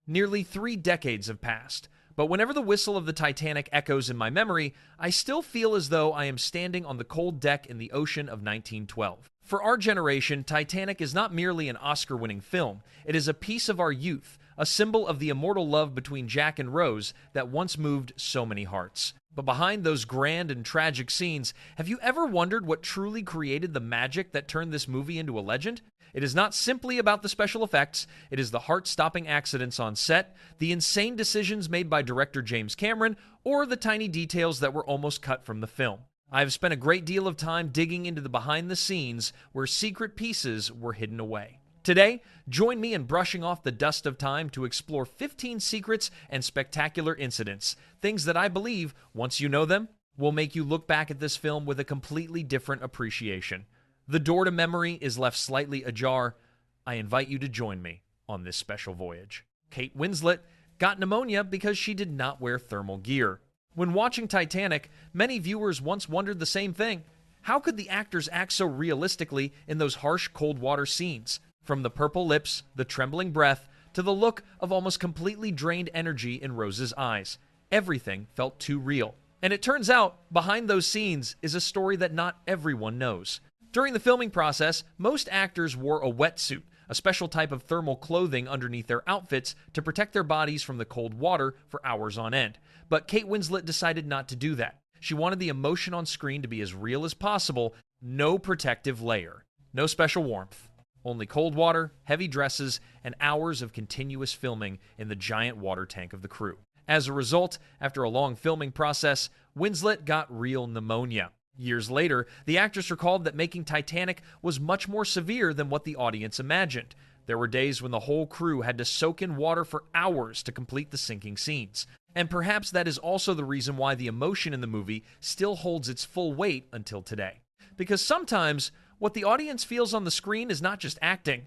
Nearly 3 decades have passed, but whenever the whistle of the Titanic echoes in my memory, I still feel as though I am standing on the cold deck in the ocean of 1912. For our generation, Titanic is not merely an Oscar-winning film, it is a piece of our youth, a symbol of the immortal love between Jack and Rose that once moved so many hearts. But behind those grand and tragic scenes, have you ever wondered what truly created the magic that turned this movie into a legend? It is not simply about the special effects, it is the heart-stopping accidents on set, the insane decisions made by director James Cameron, or the tiny details that were almost cut from the film. I have spent a great deal of time digging into the behind-the-scenes where secret pieces were hidden away. Today, join me in brushing off the dust of time to explore 15 secrets and spectacular incidents, things that I believe, once you know them, will make you look back at this film with a completely different appreciation. The door to memory is left slightly ajar. I invite you to join me on this special voyage. Kate Winslet got pneumonia because she did not wear thermal gear. When watching Titanic, many viewers once wondered the same thing. How could the actors act so realistically in those harsh cold water scenes? From the purple lips, the trembling breath, to the look of almost completely drained energy in Rose's eyes. Everything felt too real. And it turns out, behind those scenes is a story that not everyone knows. During the filming process, most actors wore a wetsuit, a special type of thermal clothing underneath their outfits to protect their bodies from the cold water for hours on end. But Kate Winslet decided not to do that. She wanted the emotion on screen to be as real as possible, no protective layer, no special warmth. Only cold water, heavy dresses, and hours of continuous filming in the giant water tank of the crew. As a result, after a long filming process, Winslet got real pneumonia. Years later, the actress recalled that making Titanic was much more severe than what the audience imagined. There were days when the whole crew had to soak in water for hours to complete the sinking scenes. And perhaps that is also the reason why the emotion in the movie still holds its full weight until today. Because sometimes, what the audience feels on the screen is not just acting.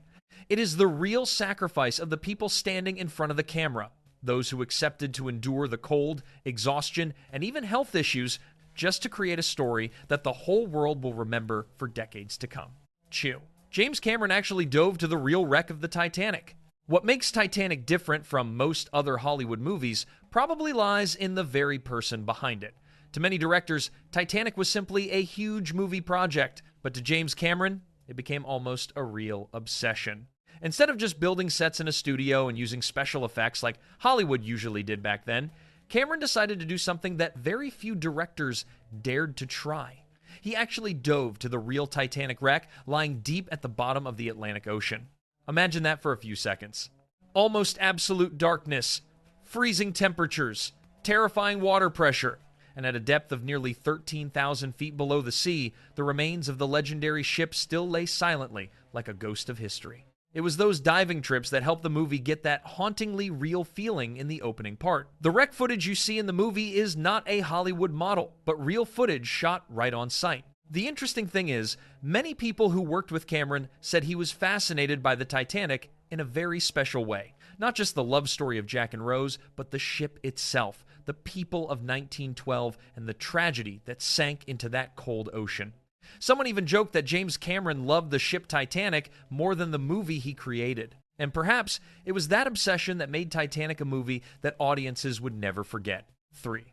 It is the real sacrifice of the people standing in front of the camera. Those who accepted to endure the cold, exhaustion, and even health issues just to create a story that the whole world will remember for decades to come. Chew. James Cameron actually dove to the real wreck of the Titanic. What makes Titanic different from most other Hollywood movies probably lies in the very person behind it. To many directors, Titanic was simply a huge movie project, but to James Cameron, it became almost a real obsession. Instead of just building sets in a studio and using special effects like Hollywood usually did back then, Cameron decided to do something that very few directors dared to try. He actually dove to the real Titanic wreck lying deep at the bottom of the Atlantic Ocean. Imagine that for a few seconds. Almost absolute darkness, freezing temperatures, terrifying water pressure, and at a depth of nearly 13,000 feet below the sea, the remains of the legendary ship still lay silently like a ghost of history. It was those diving trips that helped the movie get that hauntingly real feeling in the opening part. The wreck footage you see in the movie is not a Hollywood model, but real footage shot right on site. The interesting thing is, many people who worked with Cameron said he was fascinated by the Titanic in a very special way. Not just the love story of Jack and Rose, but the ship itself, the people of 1912, and the tragedy that sank into that cold ocean. Someone even joked that James Cameron loved the ship Titanic more than the movie he created. And perhaps it was that obsession that made Titanic a movie that audiences would never forget. 3.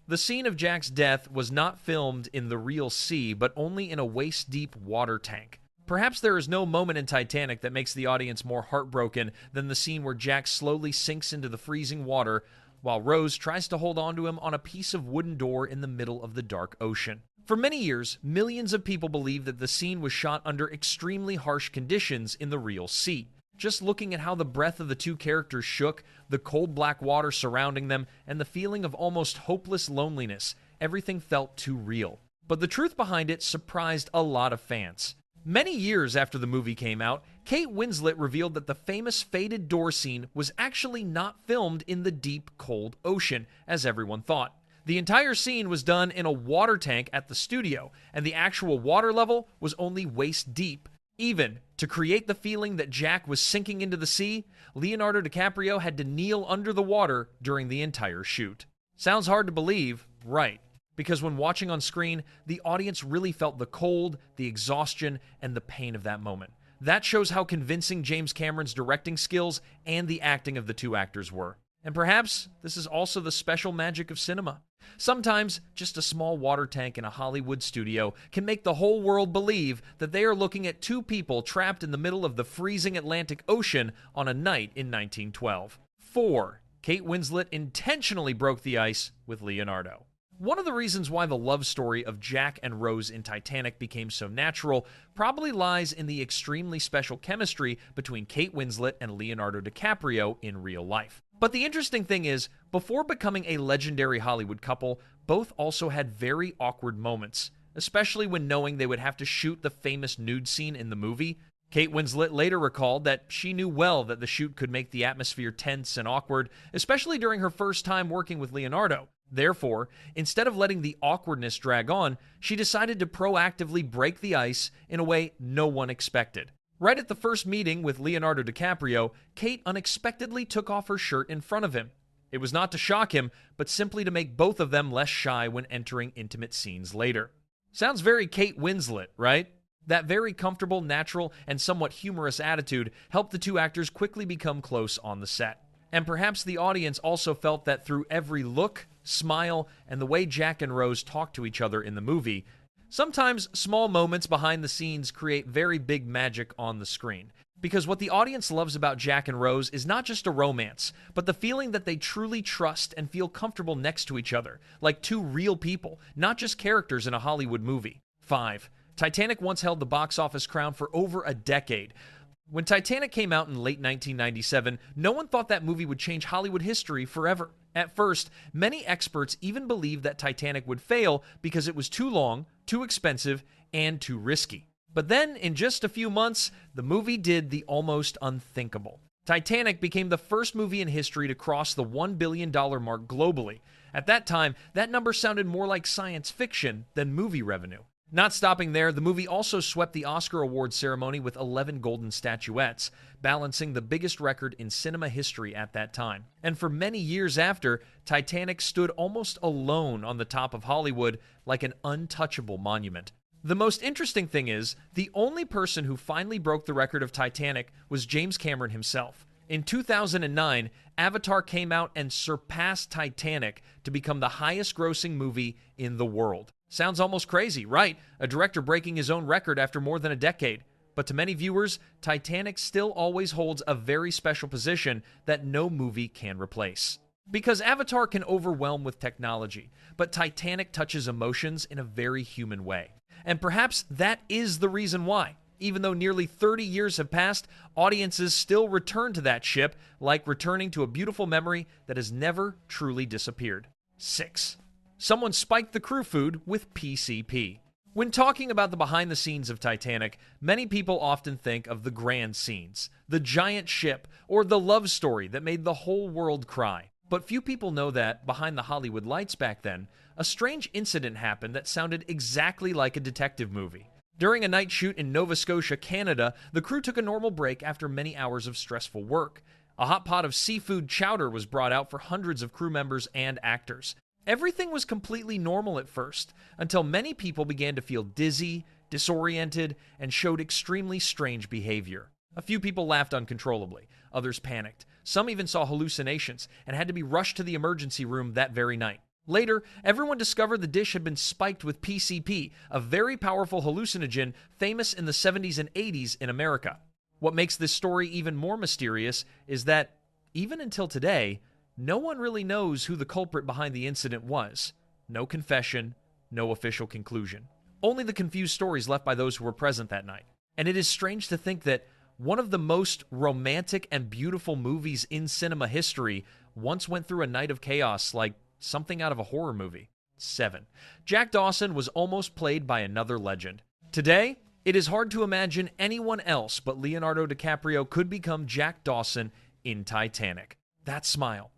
The scene of Jack's death was not filmed in the real sea, but only in a waist-deep water tank. Perhaps there is no moment in Titanic that makes the audience more heartbroken than the scene where Jack slowly sinks into the freezing water while Rose tries to hold onto him on a piece of wooden door in the middle of the dark ocean. For many years, millions of people believed that the scene was shot under extremely harsh conditions in the real sea. Just looking at how the breath of the two characters shook, the cold black water surrounding them, and the feeling of almost hopeless loneliness, everything felt too real. But the truth behind it surprised a lot of fans. Many years after the movie came out, Kate Winslet revealed that the famous faded door scene was actually not filmed in the deep, cold ocean, as everyone thought. The entire scene was done in a water tank at the studio, and the actual water level was only waist deep. Even to create the feeling that Jack was sinking into the sea, Leonardo DiCaprio had to kneel under the water during the entire shoot. Sounds hard to believe, right? Because when watching on screen, the audience really felt the cold, the exhaustion, and the pain of that moment. That shows how convincing James Cameron's directing skills and the acting of the two actors were. And perhaps this is also the special magic of cinema. Sometimes, just a small water tank in a Hollywood studio can make the whole world believe that they are looking at two people trapped in the middle of the freezing Atlantic Ocean on a night in 1912. 4. Kate Winslet intentionally broke the ice with Leonardo. One of the reasons why the love story of Jack and Rose in Titanic became so natural probably lies in the extremely special chemistry between Kate Winslet and Leonardo DiCaprio in real life. But the interesting thing is, before becoming a legendary Hollywood couple, both also had very awkward moments, especially when knowing they would have to shoot the famous nude scene in the movie. Kate Winslet later recalled that she knew well that the shoot could make the atmosphere tense and awkward, especially during her first time working with Leonardo. Therefore, instead of letting the awkwardness drag on, she decided to proactively break the ice in a way no one expected. Right at the first meeting with Leonardo DiCaprio, Kate unexpectedly took off her shirt in front of him. It was not to shock him, but simply to make both of them less shy when entering intimate scenes later. Sounds very Kate Winslet, right? That very comfortable, natural, and somewhat humorous attitude helped the two actors quickly become close on the set. And perhaps the audience also felt that through every look, smile, and the way Jack and Rose talked to each other in the movie, sometimes small moments behind the scenes create very big magic on the screen. Because what the audience loves about Jack and Rose is not just a romance, but the feeling that they truly trust and feel comfortable next to each other, like two real people, not just characters in a Hollywood movie. 5. Titanic once held the box office crown for over a decade. When Titanic came out in late 1997, no one thought that movie would change Hollywood history forever. At first, many experts even believed that Titanic would fail because it was too long, too expensive, and too risky. But then, in just a few months, the movie did the almost unthinkable. Titanic became the first movie in history to cross the $1 billion mark globally. At that time, that number sounded more like science fiction than movie revenue. Not stopping there, the movie also swept the Oscar Awards ceremony with 11 golden statuettes, balancing the biggest record in cinema history at that time. And for many years after, Titanic stood almost alone on the top of Hollywood like an untouchable monument. The most interesting thing is, the only person who finally broke the record of Titanic was James Cameron himself. In 2009, Avatar came out and surpassed Titanic to become the highest-grossing movie in the world. Sounds almost crazy, right? A director breaking his own record after more than a decade. But to many viewers, Titanic still always holds a very special position that no movie can replace. Because Avatar can overwhelm with technology, but Titanic touches emotions in a very human way. And perhaps that is the reason why. Even though nearly 30 years have passed, audiences still return to that ship, like returning to a beautiful memory that has never truly disappeared. 6. Someone spiked the crew food with PCP. When talking about the behind the scenes of Titanic, many people often think of the grand scenes, the giant ship, or the love story that made the whole world cry. But few people know that, behind the Hollywood lights back then, a strange incident happened that sounded exactly like a detective movie. During a night shoot in Nova Scotia, Canada, the crew took a normal break after many hours of stressful work. A hot pot of seafood chowder was brought out for hundreds of crew members and actors. Everything was completely normal at first, until many people began to feel dizzy, disoriented, and showed extremely strange behavior. A few people laughed uncontrollably, others panicked. Some even saw hallucinations and had to be rushed to the emergency room that very night. Later, everyone discovered the dish had been spiked with PCP, a very powerful hallucinogen famous in the 70s and 80s in America. What makes this story even more mysterious is that, even until today, no one really knows who the culprit behind the incident was. No confession, no official conclusion. Only the confused stories left by those who were present that night. And it is strange to think that one of the most romantic and beautiful movies in cinema history once went through a night of chaos like something out of a horror movie. 7. Jack Dawson was almost played by another legend. Today, it is hard to imagine anyone else but Leonardo DiCaprio could become Jack Dawson in Titanic. That smile.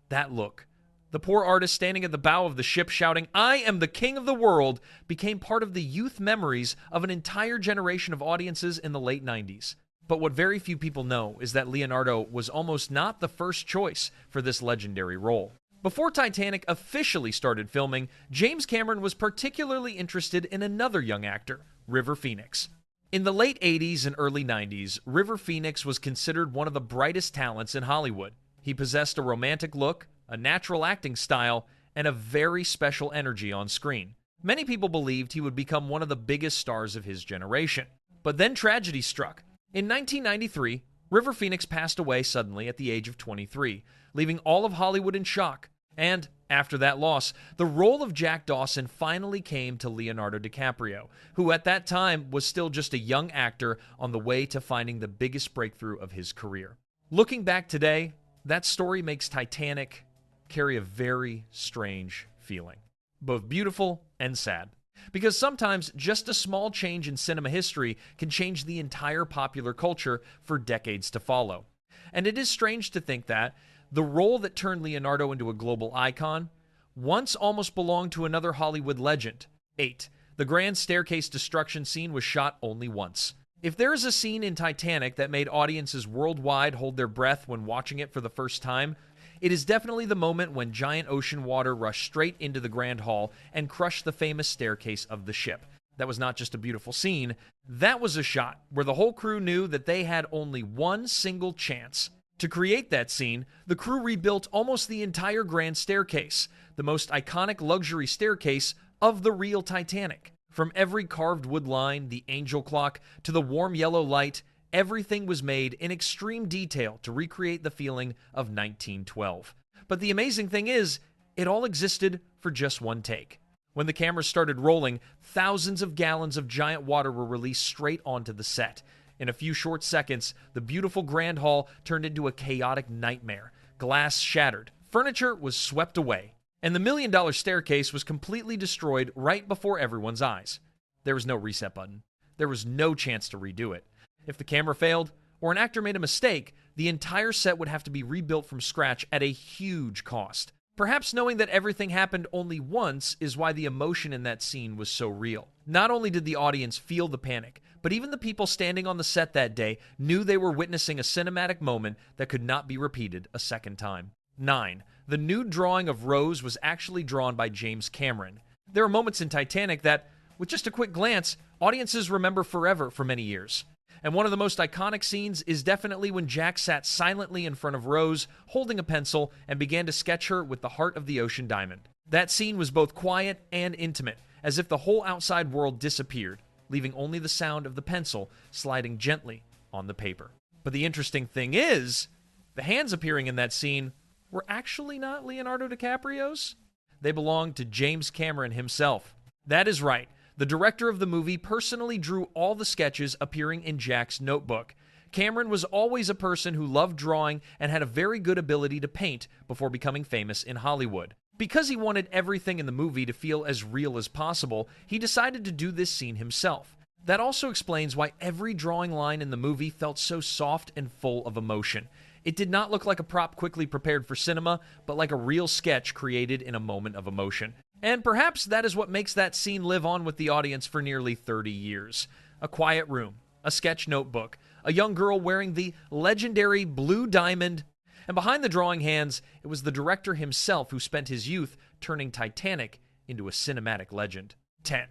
That look. The poor artist standing at the bow of the ship shouting, "I am the king of the world," became part of the youth memories of an entire generation of audiences in the late 90s. But what very few people know is that Leonardo was almost not the first choice for this legendary role. Before Titanic officially started filming, James Cameron was particularly interested in another young actor, River Phoenix. In the late 80s and early 90s, River Phoenix was considered one of the brightest talents in Hollywood. He possessed a romantic look, a natural acting style, and a very special energy on screen. Many people believed he would become one of the biggest stars of his generation. But then tragedy struck. In 1993, River Phoenix passed away suddenly at the age of 23, leaving all of Hollywood in shock. And after that loss, the role of Jack Dawson finally came to Leonardo DiCaprio, who at that time was still just a young actor on the way to finding the biggest breakthrough of his career. Looking back today, that story makes Titanic carry a very strange feeling, both beautiful and sad. Because sometimes just a small change in cinema history can change the entire popular culture for decades to follow. And it is strange to think that the role that turned Leonardo into a global icon once almost belonged to another Hollywood legend. 8. The grand staircase destruction scene was shot only once. If there is a scene in Titanic that made audiences worldwide hold their breath when watching it for the first time, it is definitely the moment when giant ocean water rushed straight into the Grand Hall and crushed the famous staircase of the ship. That was not just a beautiful scene, that was a shot where the whole crew knew that they had only one single chance. To create that scene, the crew rebuilt almost the entire grand staircase, the most iconic luxury staircase of the real Titanic. From every carved wood line, the angel clock, to the warm yellow light, everything was made in extreme detail to recreate the feeling of 1912. But the amazing thing is, it all existed for just one take. When the cameras started rolling, thousands of gallons of giant water were released straight onto the set. In a few short seconds, the beautiful Grand Hall turned into a chaotic nightmare. Glass shattered, furniture was swept away, and the million-dollar staircase was completely destroyed right before everyone's eyes. There was no reset button. There was no chance to redo it. If the camera failed, or an actor made a mistake, the entire set would have to be rebuilt from scratch at a huge cost. Perhaps knowing that everything happened only once is why the emotion in that scene was so real. Not only did the audience feel the panic, but even the people standing on the set that day knew they were witnessing a cinematic moment that could not be repeated a second time. 9. The nude drawing of Rose was actually drawn by James Cameron. There are moments in Titanic that, with just a quick glance, audiences remember forever for many years. And one of the most iconic scenes is definitely when Jack sat silently in front of Rose, holding a pencil, and began to sketch her with the heart of the ocean diamond. That scene was both quiet and intimate, as if the whole outside world disappeared, leaving only the sound of the pencil sliding gently on the paper. But the interesting thing is, the hands appearing in that scene were actually not Leonardo DiCaprio's. They belonged to James Cameron himself. That is right. The director of the movie personally drew all the sketches appearing in Jack's notebook. Cameron was always a person who loved drawing and had a very good ability to paint before becoming famous in Hollywood. Because he wanted everything in the movie to feel as real as possible, he decided to do this scene himself. That also explains why every drawing line in the movie felt so soft and full of emotion. It did not look like a prop quickly prepared for cinema, but like a real sketch created in a moment of emotion. And perhaps that is what makes that scene live on with the audience for nearly 30 years. A quiet room, a sketch notebook, a young girl wearing the legendary blue diamond, and behind the drawing hands, it was the director himself who spent his youth turning Titanic into a cinematic legend. 10.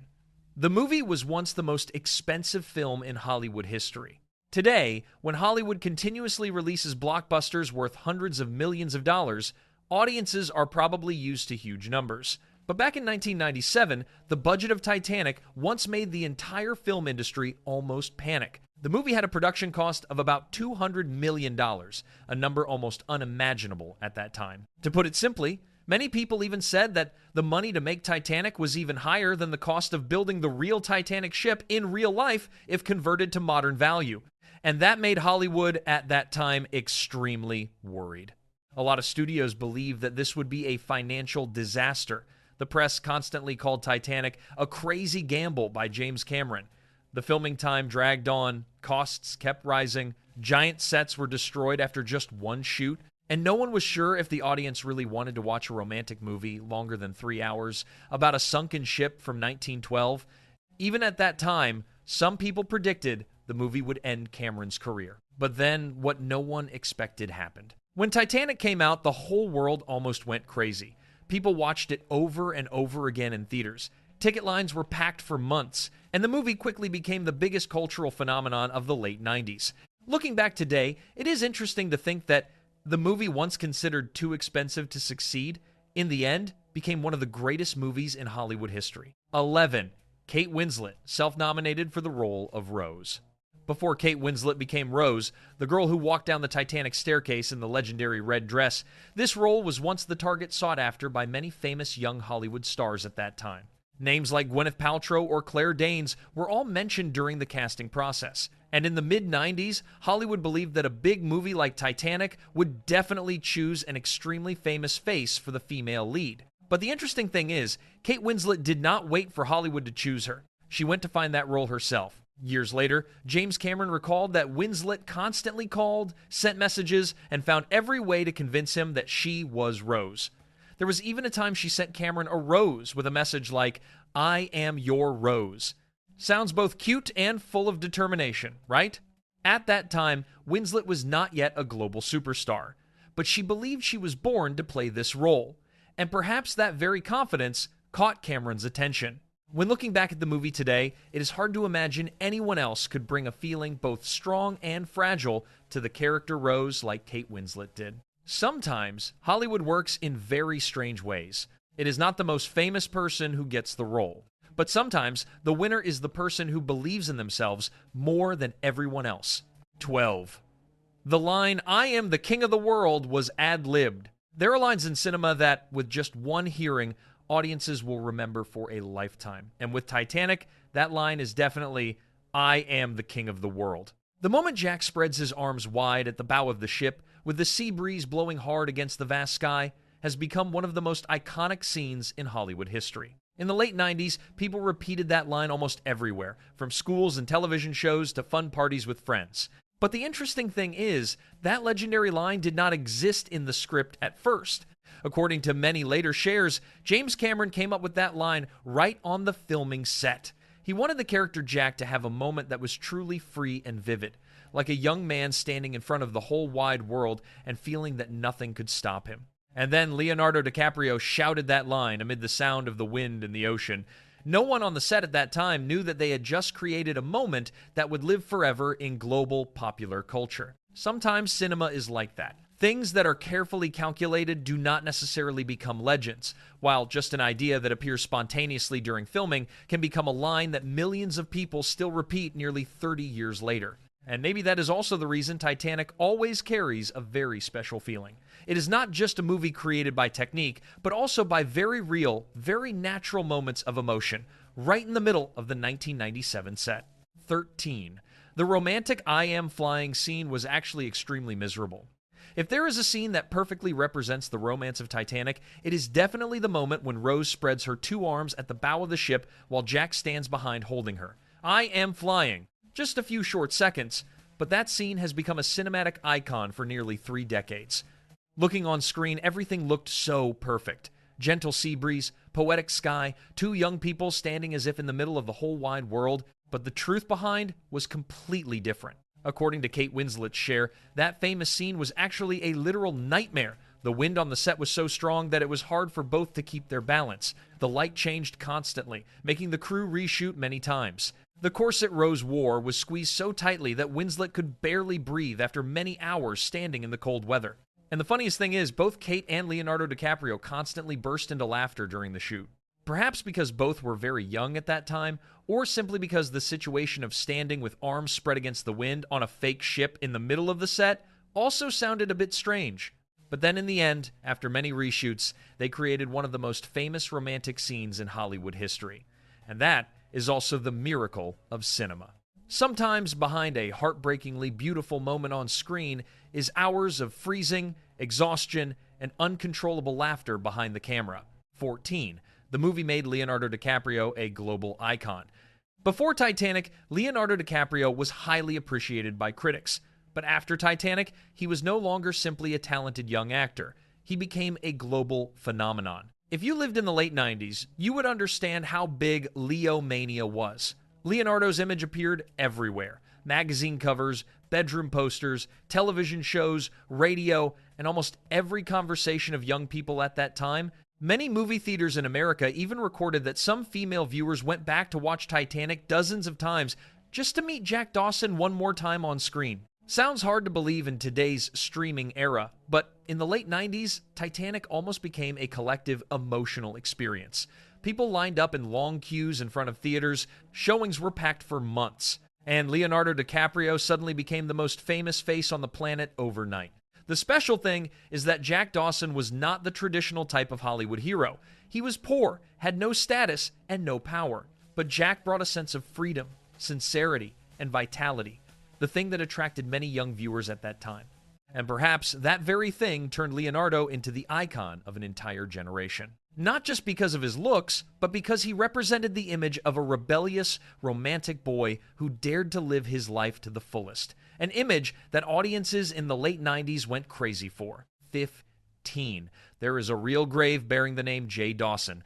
The movie was once the most expensive film in Hollywood history. Today, when Hollywood continuously releases blockbusters worth hundreds of millions of dollars, audiences are probably used to huge numbers. But back in 1997, the budget of Titanic once made the entire film industry almost panic. The movie had a production cost of about $200 million, a number almost unimaginable at that time. To put it simply, many people even said that the money to make Titanic was even higher than the cost of building the real Titanic ship in real life if converted to modern value. And that made Hollywood at that time extremely worried. A lot of studios believed that this would be a financial disaster. The press constantly called Titanic a crazy gamble by James Cameron. The filming time dragged on, costs kept rising, giant sets were destroyed after just one shoot, and no one was sure if the audience really wanted to watch a romantic movie longer than 3 hours about a sunken ship from 1912. Even at that time, some people predicted the movie would end Cameron's career. But then, what no one expected happened. When Titanic came out, the whole world almost went crazy. People watched it over and over again in theaters. Ticket lines were packed for months, and the movie quickly became the biggest cultural phenomenon of the late 90s. Looking back today, it is interesting to think that the movie, once considered too expensive to succeed, in the end became one of the greatest movies in Hollywood history. 11. Kate Winslet, self-nominated for the role of Rose. Before Kate Winslet became Rose, the girl who walked down the Titanic staircase in the legendary red dress, this role was once the target sought after by many famous young Hollywood stars at that time. Names like Gwyneth Paltrow or Claire Danes were all mentioned during the casting process. And in the mid-90s, Hollywood believed that a big movie like Titanic would definitely choose an extremely famous face for the female lead. But the interesting thing is, Kate Winslet did not wait for Hollywood to choose her. She went to find that role herself. Years later, James Cameron recalled that Winslet constantly called, sent messages, and found every way to convince him that she was Rose. There was even a time she sent Cameron a rose with a message like, "I am your Rose." Sounds both cute and full of determination, right? At that time, Winslet was not yet a global superstar, but she believed she was born to play this role, and perhaps that very confidence caught Cameron's attention. When looking back at the movie today, it is hard to imagine anyone else could bring a feeling both strong and fragile to the character Rose like Kate Winslet did. Sometimes, Hollywood works in very strange ways. It is not the most famous person who gets the role, but sometimes the winner is the person who believes in themselves more than everyone else. 12. The line, "I am the king of the world," was ad-libbed. There are lines in cinema that, with just one hearing, audiences will remember for a lifetime. And with Titanic, that line is definitely, "I am the king of the world." The moment Jack spreads his arms wide at the bow of the ship, with the sea breeze blowing hard against the vast sky, has become one of the most iconic scenes in Hollywood history. In the late 90s, people repeated that line almost everywhere, from schools and television shows to fun parties with friends. But the interesting thing is, that legendary line did not exist in the script at first. According to many later shares, James Cameron came up with that line right on the filming set. He wanted the character Jack to have a moment that was truly free and vivid, like a young man standing in front of the whole wide world and feeling that nothing could stop him. And then Leonardo DiCaprio shouted that line amid the sound of the wind and the ocean. No one on the set at that time knew that they had just created a moment that would live forever in global popular culture. Sometimes cinema is like that. Things that are carefully calculated do not necessarily become legends, while just an idea that appears spontaneously during filming can become a line that millions of people still repeat nearly 30 years later. And maybe that is also the reason Titanic always carries a very special feeling. It is not just a movie created by technique, but also by very real, very natural moments of emotion, right in the middle of the 1997 set. 13. The romantic "I am flying" scene was actually extremely miserable. If there is a scene that perfectly represents the romance of Titanic, it is definitely the moment when Rose spreads her two arms at the bow of the ship while Jack stands behind holding her. I am flying. Just a few short seconds, but that scene has become a cinematic icon for nearly 3 decades. Looking on screen, everything looked so perfect. Gentle sea breeze, poetic sky, two young people standing as if in the middle of the whole wide world, but the truth behind was completely different. According to Kate Winslet's share, that famous scene was actually a literal nightmare. The wind on the set was so strong that it was hard for both to keep their balance. The light changed constantly, making the crew reshoot many times. The corset Rose wore was squeezed so tightly that Winslet could barely breathe after many hours standing in the cold weather. And the funniest thing is, both Kate and Leonardo DiCaprio constantly burst into laughter during the shoot. Perhaps because both were very young at that time, or simply because the situation of standing with arms spread against the wind on a fake ship in the middle of the set also sounded a bit strange. But then in the end, after many reshoots, they created one of the most famous romantic scenes in Hollywood history. And that is also the miracle of cinema. Sometimes behind a heartbreakingly beautiful moment on screen is hours of freezing, exhaustion, and uncontrollable laughter behind the camera. 14. The movie made Leonardo DiCaprio a global icon. Before Titanic, Leonardo DiCaprio was highly appreciated by critics. But after Titanic, he was no longer simply a talented young actor. He became a global phenomenon. If you lived in the late 90s, you would understand how big Leo mania was. Leonardo's image appeared everywhere. Magazine covers, bedroom posters, television shows, radio, and almost every conversation of young people at that time Many movie theaters in America even recorded that some female viewers went back to watch Titanic dozens of times just to meet Jack Dawson one more time on screen. Sounds hard to believe in today's streaming era, but in the late 90s, Titanic almost became a collective emotional experience. People lined up in long queues in front of theaters, showings were packed for months, and Leonardo DiCaprio suddenly became the most famous face on the planet overnight. The special thing is that Jack Dawson was not the traditional type of Hollywood hero. He was poor, had no status, and no power. But Jack brought a sense of freedom, sincerity, and vitality, the thing that attracted many young viewers at that time. And perhaps that very thing turned Leonardo into the icon of an entire generation. Not just because of his looks, but because he represented the image of a rebellious, romantic boy who dared to live his life to the fullest. An image that audiences in the late 90s went crazy for. 15. There is a real grave bearing the name J. Dawson.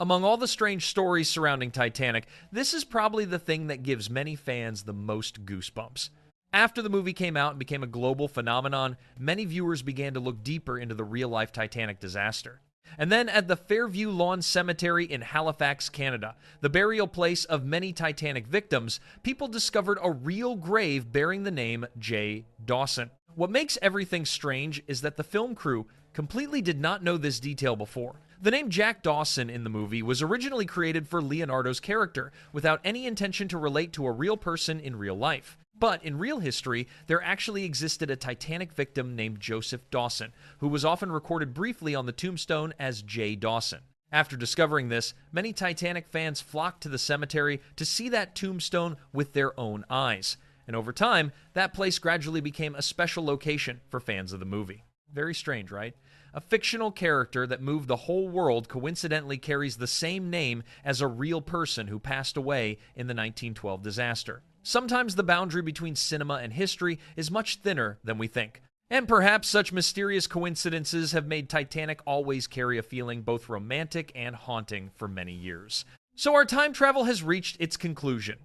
Among all the strange stories surrounding Titanic, this is probably the thing that gives many fans the most goosebumps. After the movie came out and became a global phenomenon, many viewers began to look deeper into the real-life Titanic disaster. And then at the Fairview Lawn Cemetery in Halifax, Canada, the burial place of many Titanic victims, people discovered a real grave bearing the name J. Dawson. What makes everything strange is that the film crew completely did not know this detail before. The name Jack Dawson in the movie was originally created for Leonardo's character, without any intention to relate to a real person in real life. But in real history, there actually existed a Titanic victim named Joseph Dawson, who was often recorded briefly on the tombstone as J. Dawson. After discovering this, many Titanic fans flocked to the cemetery to see that tombstone with their own eyes. And over time, that place gradually became a special location for fans of the movie. Very strange, right? A fictional character that moved the whole world coincidentally carries the same name as a real person who passed away in the 1912 disaster. Sometimes the boundary between cinema and history is much thinner than we think. And perhaps such mysterious coincidences have made Titanic always carry a feeling both romantic and haunting for many years. So our time travel has reached its conclusion.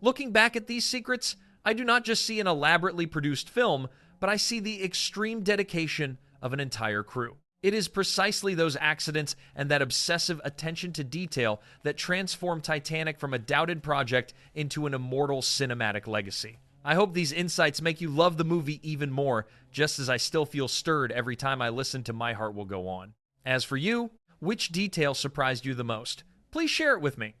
Looking back at these secrets, I do not just see an elaborately produced film, but I see the extreme dedication of an entire crew. It is precisely those accidents and that obsessive attention to detail that transform Titanic from a doubted project into an immortal cinematic legacy. I hope these insights make you love the movie even more, just as I still feel stirred every time I listen to My Heart Will Go On. As for you, which detail surprised you the most? Please share it with me.